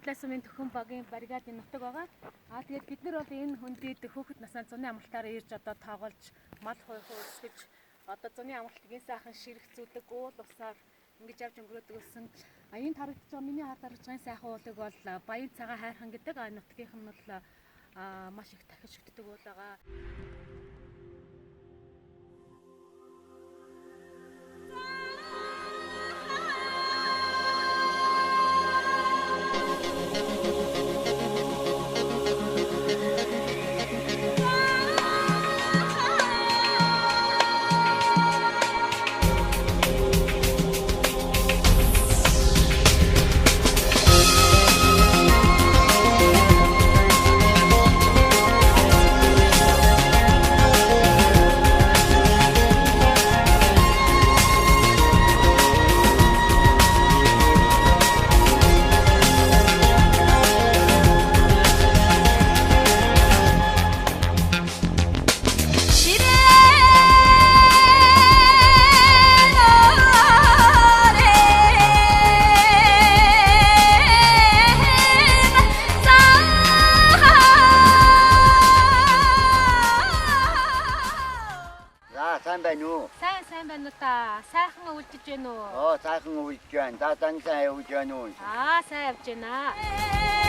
талаас нь төхөн багийн бригадын нутаг байгаа. Тэгээд бид нар бол энэ хүндийд хүүхэд насны зуны амралтаараа ирж одоо тоглож, мал хуйхуулж, одоо зуны амралтын сайхан ширэх зүлэг уул усаар ингэж явж өнгөрөөдөг гэсэн. Энэ харагдаж байгаа миний харж байгаа сайхан уулыг бол Баян цагаан хайрхан гэдэг. Нутгийнх нь бол маш их дахиж өгдөг уул байгаа. Сайн байна уу та? Сайхан үлдэж байна уу? Сайхан үлдэж байна. Та сайн явж байна уу? Сайн явж байна.